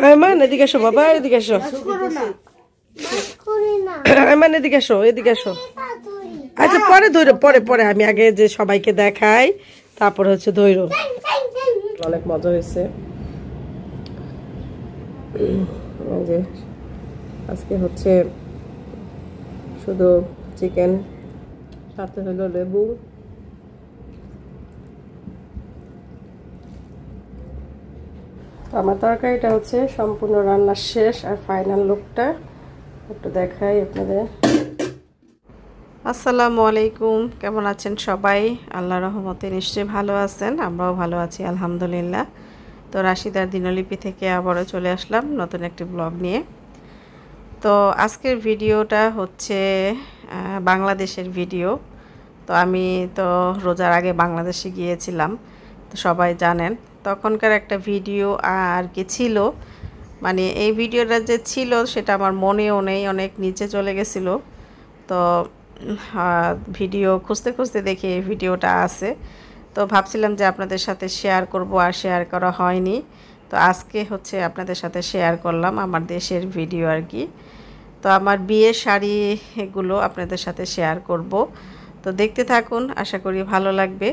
আয়মান এদিকে এসো বাবা, এদিকে এসো। আয়মান এদিকে এসো, এদিকে এসো। আচ্ছা পরে ধরো, পরে পরে আমি আগে যে সবাইকে দেখাই, তারপর হচ্ছে ধরো। অনেক মজা হয়েছে। যে আজকে হচ্ছে শুধু চিকেন, সাথে হলো লেবু। আমার তরকারিটা হচ্ছে সম্পূর্ণ রান্না শেষ, আর ফাইনাল লুকটা একটু দেখাই আপনাদের। আসসালামু আলাইকুম, কেমন আছেন সবাই? আল্লাহর রহমতে নিশ্চয়ই ভালো আছেন, আমরাও ভালো আছি আলহামদুলিল্লাহ। তো রাশিদার দিনলিপি থেকে আবারও চলে আসলাম নতুন একটি ব্লগ নিয়ে। তো আজকের ভিডিওটা হচ্ছে বাংলাদেশের ভিডিও। তো আমি তো রোজার আগে বাংলাদেশে গিয়েছিলাম, তো সবাই জানেন। তখনকার একটা ভিডিও আর কি ছিল, মানে এই ভিডিওটা যে ছিল সেটা আমার মনেও নেই, অনেক নিচে চলে গেছিলো। তো ভিডিও খুঁজতে খুঁজতে দেখি এই ভিডিওটা আছে, তো ভাবছিলাম যে আপনাদের সাথে শেয়ার করব, আর শেয়ার করা হয়নি। তো আজকে হচ্ছে আপনাদের সাথে শেয়ার করলাম আমার দেশের ভিডিও আর কি। তো আমার বিয়ের শাড়িগুলো আপনাদের সাথে শেয়ার করব, তো দেখতে থাকুন, আশা করি ভালো লাগবে।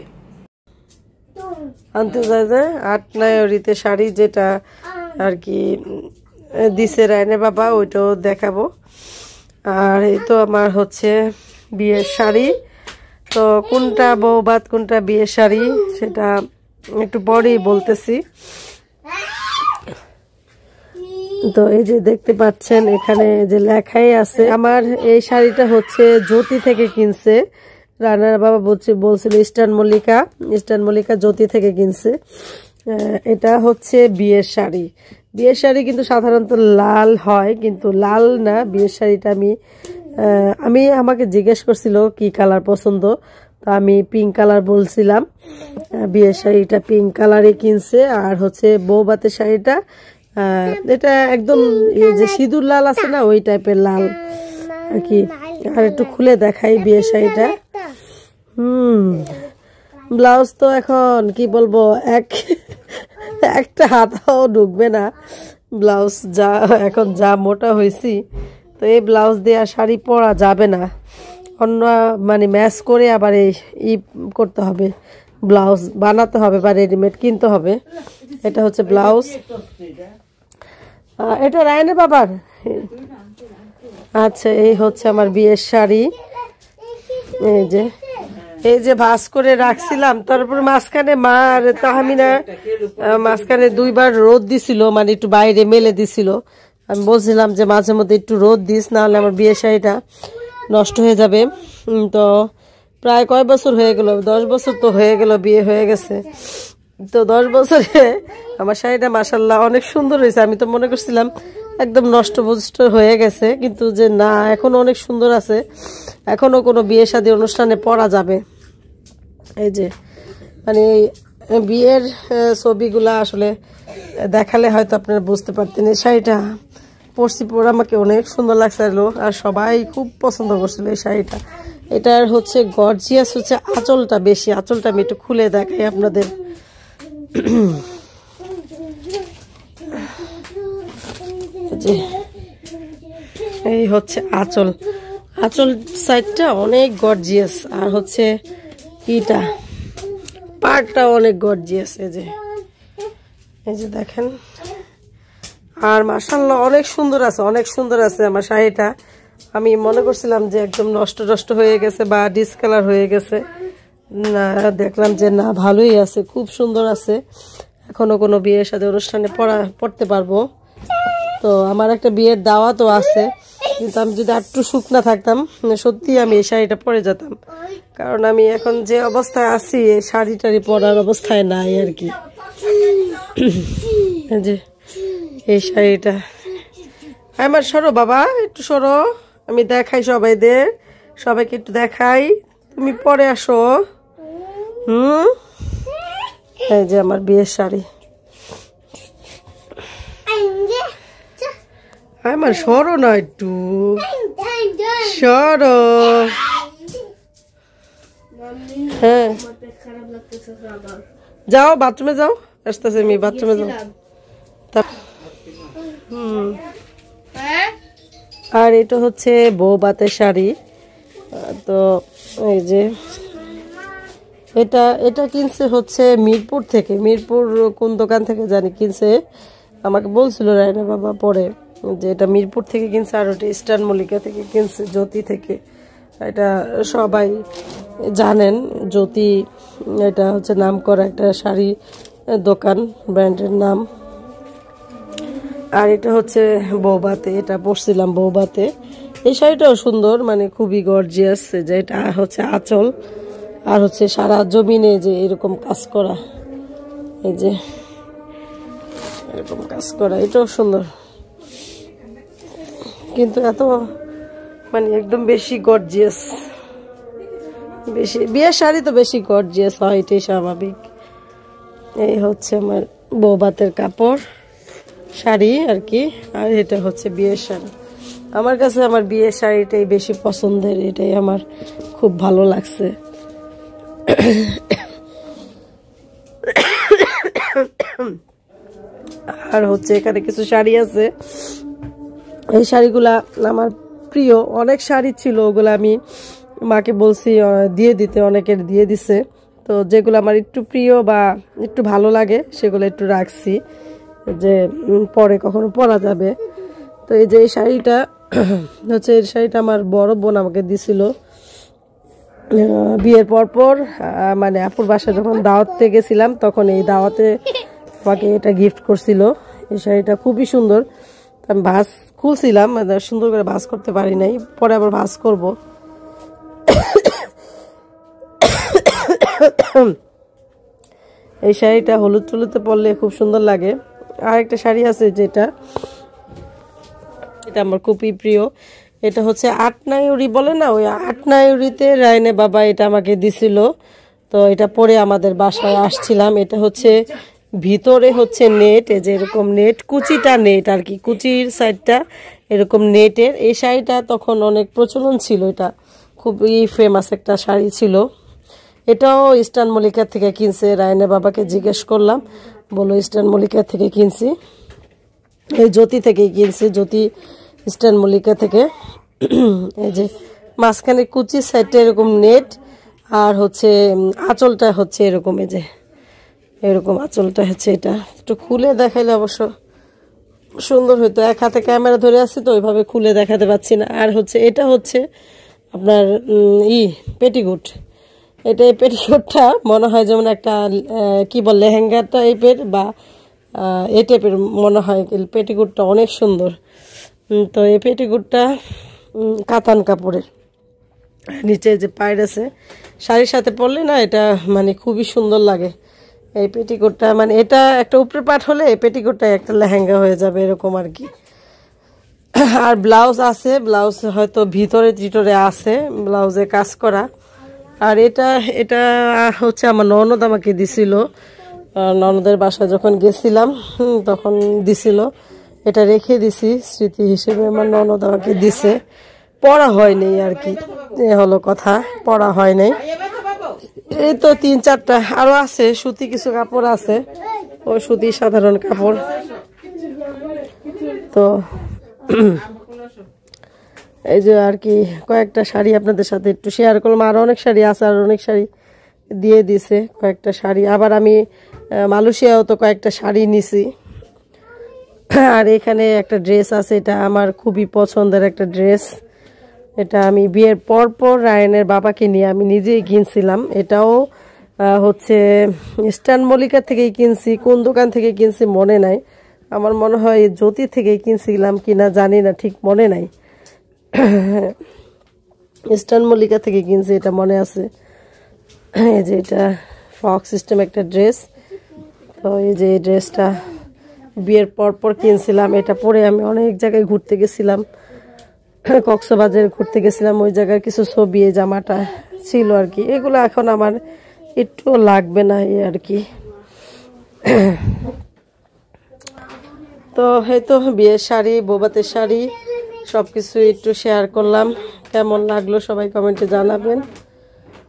আনতে যায় যে 8 নায়রিতে শাড়ি যেটা আর কি দিছে রায়নে বাবা, ওইটাও দেখাবো। আর এই তো আমার হচ্ছে বিয়ের শাড়ি। তো কোনটা বউবাত কোনটা বিয়ের শাড়ি সেটা একটু পরেই বলতেছি। তো এই যে দেখতে পাচ্ছেন এখানে যে লেখাই আছে, আমার এই শাড়িটা হচ্ছে জ্যোতি থেকে কিনছে। রানার বাবা বলছিল ইস্টার্ন মল্লিকা জ্যোতি থেকে কিনছে। এটা হচ্ছে বিয়ের শাড়ি। বিয়ের শাড়ি কিন্তু সাধারণত লাল হয়, কিন্তু লাল না বিয়ের শাড়িটা। আমি আমাকে জিজ্ঞেস করছিল কি কালার পছন্দ, তো আমি পিঙ্ক কালার বলছিলাম। বিয়ের শাড়িটা পিঙ্ক কালারে কিনছে। আর হচ্ছে বউবাতের শাড়িটা এটা একদম যে সিঁদুর লাল আছে না, ওই টাইপের লাল আর কি। আর একটু খুলে দেখাই বিয়ের শাড়িটা। ব্লাউজ তো এখন কি বলবো, একটা হাতাও ঢুকবে না ব্লাউজ, যা এখন যা মোটা হয়েছি। তো এই ব্লাউজ দিয়ে আর শাড়ি পরা যাবে না, অন্য মানে ম্যাচ করে আবার এই করতে হবে, ব্লাউজ বানাতে হবে বা রেডিমেড কিনতে হবে। এটা হচ্ছে ব্লাউজ। এটা রায়নে বাবার। আচ্ছা এই হচ্ছে আমার বিয়ের শাড়ি। এই যে ভাঁজ করে রাখছিলাম, তারপর মাঝখানে মা আর তাহমিনা মাঝখানে 2 বার রোদ দিছিল, মানে একটু বাইরে মেলে দিছিল। আমি বলছিলাম যে মাঝে মধ্যে একটু রোদ দিস, না হলে আমার বিয়ের শাড়িটা নষ্ট হয়ে যাবে। তো প্রায় কয় বছর হয়ে গেল, 10 বছর তো হয়ে গেল বিয়ে হয়ে গেছে। তো 10 বছরে আমার শাড়িটা মাশাআল্লাহ অনেক সুন্দর হয়েছে। আমি তো মনে করছিলাম একদম নষ্ট বষ্ট হয়ে গেছে, কিন্তু যে না, এখনো অনেক সুন্দর আছে, এখনো কোনো বিয়ে শাদী অনুষ্ঠানে পরা যাবে। এই যে মানে বিয়ের ছবিগুলা আসলে দেখালে হয়তো আপনারা বুঝতে পারতেন। এই শাড়িটা পরছি, পরে আমাকে অনেক সুন্দর লাগছিল, আর সবাই খুব পছন্দ করছিল এই শাড়িটা। এটার হচ্ছে গর্জিয়াস হচ্ছে আঁচলটা বেশি। আঁচলটা আমি একটু খুলে দেখাই আপনাদের। এই হচ্ছে আঁচল সাইডটা অনেক গর্জিয়াস, আর হচ্ছে ইটা পাড়টা অনেক গর্জিয়াস। এই যে দেখেন, আর মাশাআল্লাহ অনেক সুন্দর আছে আমার শাড়িটা। আমি মনে করছিলাম যে একদম নষ্ট হয়ে গেছে বা ডিসকালার হয়ে গেছে, না দেখলাম যে না, ভালোই আছে, খুব সুন্দর আছে। এখনো কোনো বিয়ের সাথে অনুষ্ঠানে পড়তে পারবো। তো আমার একটা বিয়ের দাওয়াতও আছে, কিন্তু আমি যদি একটু শুকনা থাকতাম সত্যি আমি এই শাড়িটা পরে যেতাম, কারণ আমি এখন যে অবস্থায় আছি এই শাড়ি টাড়ি পরার অবস্থায় নাই আর কি। যে এই শাড়িটা আমার, সরো বাবা একটু সরো, আমি দেখাই সবাইকে একটু দেখাই, তুমি পরে আসো। এই যে আমার বিয়ের শাড়ি। আমার সরো না, একটু সরো। হ্যাঁ যাও বাথরুমে যাও, আসতেছে আমি বাথরুমে যাও। আর এটা হচ্ছে বৌবাতের শাড়ি। তো এই যে এটা কিনছে হচ্ছে মিরপুর থেকে, মিরপুর কোন দোকান থেকে জানি কিনছে, আমাকে বলছিল রায়না বাবা পরে যে এটা মিরপুর থেকে কিনছে, আর ওটা ইস্টার্ন মল্লিকা থেকে কিনছে, জ্যোতি থেকে। এটা সবাই জানেন, জ্যোতি এটা হচ্ছে নাম করা একটা শাড়ি দোকান, ব্র্যান্ডের নাম। আর এটা হচ্ছে বৌবাতে, এটা পরছিলাম বৌবাতে। এই শাড়িটাও সুন্দর, মানে খুবই গর্জিয়াস। যে এটা হচ্ছে আঁচল, আর হচ্ছে সারা জমিনে যে এরকম কাজ করা, এই যে এরকম কাজ করা, এটাও সুন্দর। কিন্তু এত মানে একদম বেশি গর্জিয়াস, বেশি বিয়ের শাড়ি তো বেশি গর্জিয়াস হয়, এটাই স্বাভাবিক। এই হচ্ছে আমার বৌবাতের কাপড় শাড়ি আর কি। আর এটা হচ্ছে বিয়ের শাড়ি। আমার কাছে আমার বিয়ের শাড়িটাই বেশি পছন্দের, এটাই আমার খুব ভালো লাগছে। আর হচ্ছে এখানে কিছু শাড়ি আছে, এই শাড়িগুলা আমার প্রিয়। অনেক শাড়ি ছিল, ওগুলো আমি মাকে বলছি দিয়ে দিতে, অনেকের দিয়ে দিছে। তো যেগুলো আমার একটু প্রিয় বা একটু ভালো লাগে সেগুলো একটু রাখছি, যে পরে কখনো পরা যাবে। তো এই যে এই শাড়িটা হচ্ছে, এই শাড়িটা আমার বড় বোন আমাকে দিছিল বিয়ের পর, মানে আপুর বাসায় যখন দাওয়াতে গেছিলাম তখন এই দাওয়াতে আমাকে এটা গিফট করছিল। এই শাড়িটা খুবই সুন্দর। আমি ভাঁজ খুলছিলাম, সুন্দর করে ভাঁজ করতে পারি নাই, পরে আবার ভাঁজ করব। এই শাড়িটা হলুদ টলুদে পরলে খুব সুন্দর লাগে। আর একটা শাড়ি আছে যেটা, এটা আমার খুবই প্রিয়। এটা হচ্ছে আটনায়ুরি বলে না, ওই আটনায়ুরিতে রায়নে বাবা এটা আমাকে দিছিল। তো এটা পরে আমাদের বাসায় আসছিলাম। এটা হচ্ছে ভিতরে হচ্ছে নেট, এই যে এরকম নেট, কুচিটা নেট আর কি, কুচির সাইডটা এরকম নেটের। এই শাড়িটা তখন অনেক প্রচলন ছিল, এটা খুবই ফেমাস একটা শাড়ি ছিল। এটাও ইস্টার্ন মল্লিকা থেকে কিনছে। রায়না বাবাকে জিজ্ঞেস করলাম, বলো ইস্টার্ন মল্লিকা থেকে কিনছি, এই জ্যোতি থেকেই কিনছি, জ্যোতি ইস্টার্ন মল্লিকা থেকে। এই যে মাঝখানে কুচি সাইডটা এরকম নেট, আর হচ্ছে আঁচলটা হচ্ছে এরকম, এই যে এরকম আঁচলটা হচ্ছে। এটা একটু খুলে দেখাইলে অবশ্য সুন্দর হইতো, এক হাতে ক্যামেরা ধরে আসছি তো ওইভাবে খুলে দেখাতে পাচ্ছি না। আর হচ্ছে এটা হচ্ছে আপনার পেটিকোট। এটা এই পেটিকোটটা মনে হয় যেমন একটা কি বল, লেহেঙ্গা টাইপের বা এই টাইপের মনে হয়। পেটিকোটটা অনেক সুন্দর। তো এই পেটিকোটটা কাতান কাপড়ের, নিচে যে পায়ের আছে, শাড়ির সাথে পরলে না এটা মানে খুবই সুন্দর লাগে। এই পেটিকোটটা মানে এটা একটা উপরে পাট হলে এই পেটিকোটটা একটা লেহেঙ্গা হয়ে যাবে এরকম আর কি। আর ব্লাউজ আছে, ব্লাউজ হয়তো ভিতরে টিটরে আছে, ব্লাউজে কাজ করা। আর এটা এটা হচ্ছে আমার ননদ আমাকে দিছিল, ননদের বাসায় যখন গেছিলাম তখন দিছিল। এটা রেখে দিছি স্মৃতি হিসেবে, আমার ননদ আমাকে দিছে। পড়া হয় নাই আর কি, এ হলো কথা, পড়া হয় নাই। এই তো 3-4টা আরো আছে, সুতি কিছু কাপড় আছে, ও সুতি সাধারণ কাপড়। তো এই যে আর কি কয়েকটা শাড়ি আপনাদের সাথে একটু শেয়ার করলাম। আর অনেক শাড়ি আছে, আর অনেক শাড়ি দিয়ে দিছে, কয়েকটা শাড়ি। আবার আমি মালয়েশিয়াও তো কয়েকটা শাড়ি নিছি। আর এখানে একটা ড্রেস আছে, এটা আমার খুবই পছন্দের একটা ড্রেস। এটা আমি বিয়ের পর রায়নের বাবাকে নিয়ে আমি নিজেই কিনছিলাম। এটাও হচ্ছে ইস্টার্ন মল্লিকা থেকেই কিনছি, কোন দোকান থেকে কিনছি মনে নাই। আমার মনে হয় জ্যোতি থেকেই কিনছিলাম কিনা জানি না, ঠিক মনে নাই। ইস্টার্ন মল্লিকা থেকে কিনছি এটা মনে আছে। এই যে এটা ফ্রক সিস্টেম একটা ড্রেস। তো এই যে এই ড্রেসটা বিয়ের পর কিনছিলাম। এটা পরে আমি অনেক জায়গায় ঘুরতে গেছিলাম, কক্সবাজার ঘুরতে গেছিলাম, ওই জায়গার কিছু ছবি এই জামাটা ছিল আর কি। এগুলো এখন আমার একটু লাগবে না এই আর কি। তো এই তো বিয়ের শাড়ি, বৌভাতের শাড়ি সবকিছু একটু শেয়ার করলাম। কেমন লাগলো সবাই কমেন্টে জানাবেন।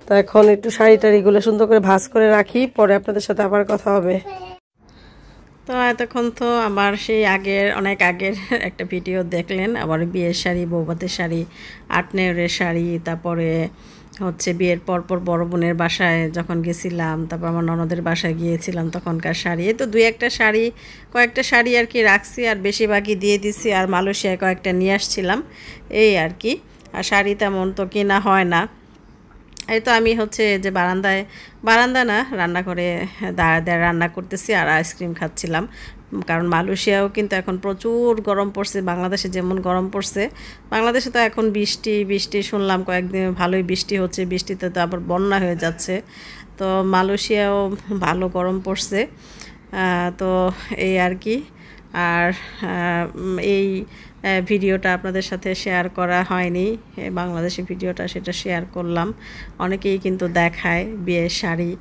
তো এখন একটু শাড়ি টাড়িগুলো সুন্দর করে ভাঁজ করে রাখি, পরে আপনাদের সাথে আবার কথা হবে। তো এতক্ষণ তো আমার সেই আগের অনেক আগের একটা ভিডিও দেখলেন, আবার বিয়ের শাড়ি, বৌভাতের শাড়ি, আটনেরের শাড়ি, তারপরে হচ্ছে বিয়ের পরপর বড় বোনের বাসায় যখন গেছিলাম, তারপর আমার ননদের বাসায় গিয়েছিলাম তখনকার শাড়ি। এই তো দুই একটা শাড়ি, কয়েকটা শাড়ি আর কি রাখছি, আর বেশিরভাগই দিয়ে দিছি, আর মালয়েশিয়ায় কয়েকটা নিয়ে আসছিলাম এই আর কি। আর শাড়ি তেমন তো কেনা হয় না। এই তো আমি হচ্ছে যে বারান্দা না, রান্নাঘরে দাঁড়ায় রান্না করতেছি আর আইসক্রিম খাচ্ছিলাম। কারণ মালয়েশিয়াও কিন্তু এখন প্রচুর গরম পড়ছে, বাংলাদেশে যেমন গরম পড়ছে, বাংলাদেশে তো এখন বৃষ্টি বৃষ্টি শুনলাম, কয়েকদিন ভালোই বৃষ্টি হচ্ছে, বৃষ্টিতে তো আবার বন্যা হয়ে যাচ্ছে। তো মালয়েশিয়াও ভালো গরম পড়ছে। তো এই আর কি। আর এই ভিডিওটা আপনাদের সাথে শেয়ার করা হয়নি, বাংলাদেশি ভিডিওটা, সেটা শেয়ার করলাম। অনেকেই কিন্তু দেখায় বিয়ের শাড়ি,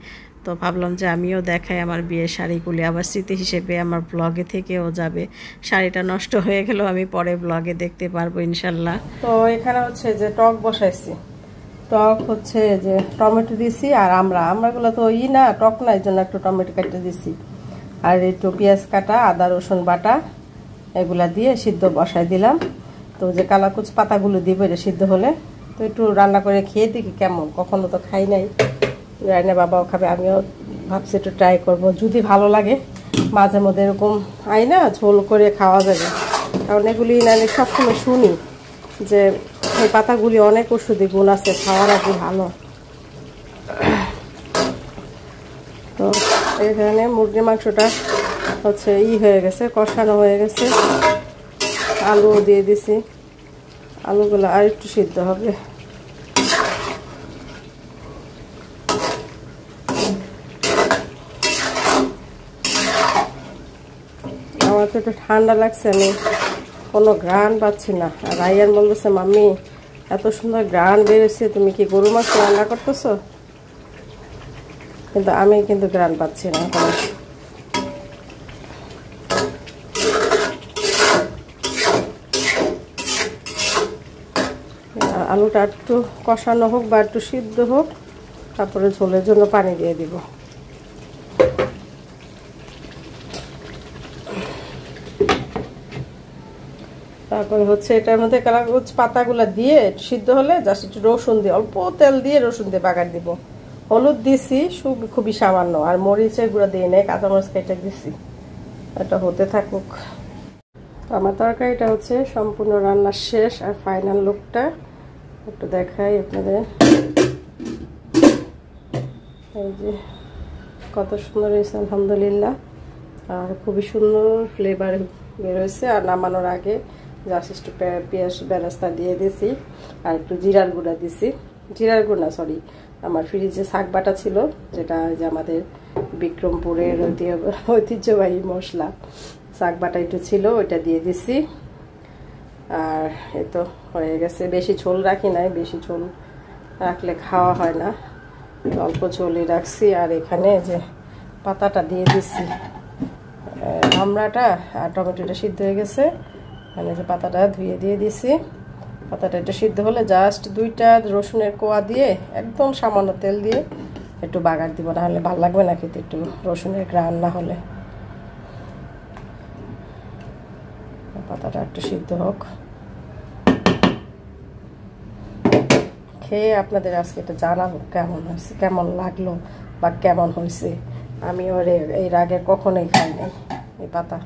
তো ভাবলাম যে আমিও দেখাই আমার বিয়ের শাড়িগুলি, আবার স্মৃতি হিসেবে আমার ব্লগে থেকেও যাবে। শাড়িটা নষ্ট হয়ে গেলেও আমি পরে ব্লগে দেখতে পারবো ইনশাল্লাহ। তো এখানে হচ্ছে যে টক বসাইছি, টক হচ্ছে যে টমেটো দিছি, আর আমরাগুলো তো না টক না, এই জন্য একটু টমেটো কেটে দিছি, আর একটু পেঁয়াজ কাটা, আদা রসুন বাটা, এগুলা দিয়ে সিদ্ধ বসাই দিলাম। তো যে কালাকুচ পাতাগুলো দিব এটা সিদ্ধ হলে, তো একটু রান্না করে খেয়ে দেখি কেমন, কখনো তো খাই নাই, রান্না বাবাও খাবে, আমিও ভাবছি একটু ট্রাই করবো, যদি ভালো লাগে মাঝে মধ্যে এরকম না ঝোল করে খাওয়া যাবে। কারণ এগুলি না সবসময় শুনি যে এই পাতাগুলি অনেক ওষুধি গুণ আছে, খাওয়ার আগে ভালো। তো এখানে মুরগির মাংসটা হচ্ছে হয়ে গেছে, কষানো হয়ে গেছে, আলু দিয়ে দিছি, আলুগুলো আর একটু সিদ্ধ হবে। আমার তো একটু ঠান্ডা লাগছে, আমি কোনো ঘ্রাণ পাচ্ছি না। আর রাইয়ান বলতেছে, মাম্মি এত সুন্দর ঘ্রাণ বেরোচ্ছে, তুমি কি গরু মাংস রান্না করতেছো? কিন্তু আমি কিন্তু ঘ্রাণ পাচ্ছি না এখন। আলুটা একটু কষানো হোক বা একটু সিদ্ধ হোক, তারপরে ঝোলের জন্য পানি দিয়ে দিব। তারপরে হচ্ছে এটার মধ্যে কালাকুচ পাতাগুলো দিয়ে সিদ্ধ হলে জাস্ট একটু রসুন দিয়ে, অল্প তেল দিয়ে রসুন দিয়ে বাগার দিব। হলুদ দিছি খুবই সামান্য, আর মরিচের গুঁড়া দিয়ে নেই, কাঁচামরিচ কেটে দিছি। এটা হতে থাকুক। আমার তরকারিটা হচ্ছে সম্পূর্ণ রান্না শেষ, আর ফাইনাল লুকটা একটু দেখাই আপনাদের। এই যে কত সুন্দর হয়েছে আলহামদুলিল্লাহ, আর খুবই সুন্দর ফ্লেভার বেরোয়েছে। আর নামানোর আগে জাস্ট একটু পেঁয়াজ বেরেস্তা দিয়ে দিছি, আর একটু জিরার গুঁড়া দিছি, জিরার গুঁড়া সরি, আমার ফ্রিজে শাক বাটা ছিল, যেটা যে আমাদের বিক্রমপুরের ঐতিহ্যবাহী মশলা, শাক বাটা একটু ছিল, ওইটা দিয়ে দিছি। আর এই তো হয়ে গেছে, বেশি ঝোল রাখি নাই, বেশি ঝোল রাখলে খাওয়া হয় না, অল্প ঝোলই রাখছি। আর এখানে যে পাতাটা দিয়ে দিছি, আমড়াটা আর টমেটোটা সিদ্ধ হয়ে গেছে, এখানে যে পাতাটা ধুয়ে দিয়ে দিছি। পাতাটা একটু সিদ্ধ হলে জাস্ট 2টা রসুনের কোয়া দিয়ে একদম সামান্য তেল দিয়ে একটু বাগার দিব, না হলে ভালো লাগবে না খেতে, একটু রসুনের ঘ্রাণ না হলে। পাতাটা একটু সিদ্ধ হোক, খেয়ে আপনাদের আজকে এটা জানাবো কেমন হয়েছে, কেমন লাগলো বা কেমন হয়েছে। আমি ওর এর আগে কখনোই খাই নাই এই পাতা।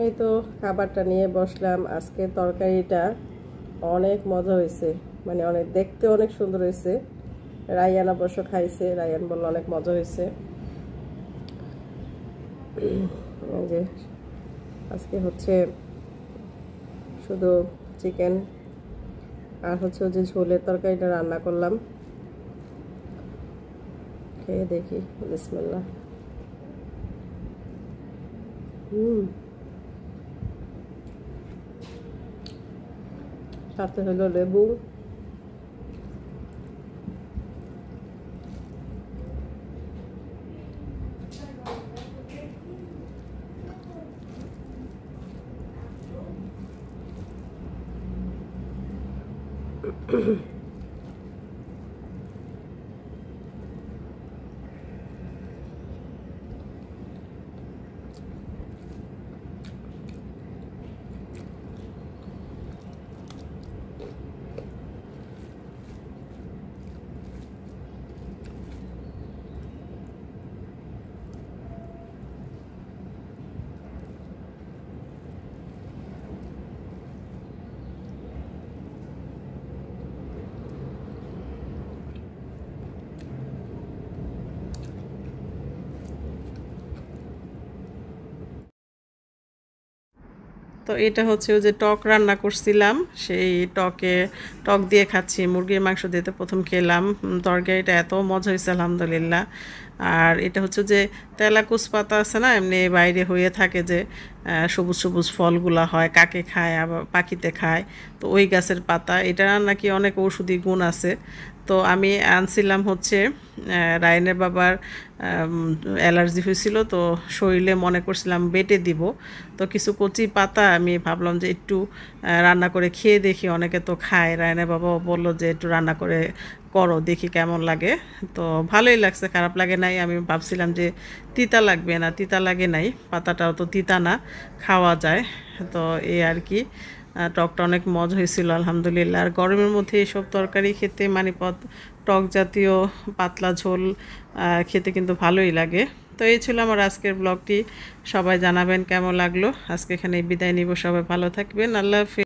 এই তো খাবারটা নিয়ে বসলাম। আজকে তরকারিটা অনেক মজা হয়েছে, মানে অনেক দেখতে অনেক সুন্দর হয়েছে। রায়ান অবশ্য খাইছে, রায়ান বলল অনেক মজা হয়েছে। যে আজকে হচ্ছে শুধু চিকেন আর হচ্ছে যে ঝোলের তরকারিটা রান্না করলাম, খেয়ে দেখি। বিসমিল্লাহ। সাথে হলো লেবু, তো এটা হচ্ছে ওই যে টক রান্না করছিলাম, সেই টক দিয়ে খাচ্ছি। মুরগির মাংস দিয়ে তো প্রথম খেলাম, তরকারিটা এত মজা হয়েছে আলহামদুলিল্লাহ। আর এটা হচ্ছে যে তেলাকুচ পাতা আছে না, এমনি বাইরে হয়ে থাকে যে সবুজ সবুজ ফলগুলা হয়, কাকে খায় আবার পাখিতে খায়, তো ওই গাছের পাতা, এটা নাকি অনেক ঔষধি গুণ আছে। তো আমি আনছিলাম হচ্ছে রায়নের বাবার অ্যালার্জি হয়েছিল, তো শরীরে মনে করছিলাম বেটে দিব, তো কিছু কচি পাতা আমি ভাবলাম যে একটু রান্না করে খেয়ে দেখি, অনেকে তো খায়। রায়নের বাবাও বললো যে একটু রান্না করে করো দেখি কেমন লাগে, তো ভালোই লাগছে, খারাপ লাগে নাই। আমি ভাবছিলাম যে তিতা লাগবে না, তিতা লাগে নাই, পাতাটাও তো তিতা না, খাওয়া যায়। তো এই আর কি, টকটা অনেক মজা হয়েছিল আলহামদুলিল্লাহ। আর গরমের মধ্যে এইসব তরকারি খেতে মানে টক জাতীয় পাতলা ঝোল খেতে কিন্তু ভালোই লাগে। তো এই ছিল আমার আজকের ব্লগটি, সবাই জানাবেন কেমন লাগলো। আজকে এখানে বিদায় নিব, সবাই ভালো থাকবেন, আল্লাহ হাফেজ।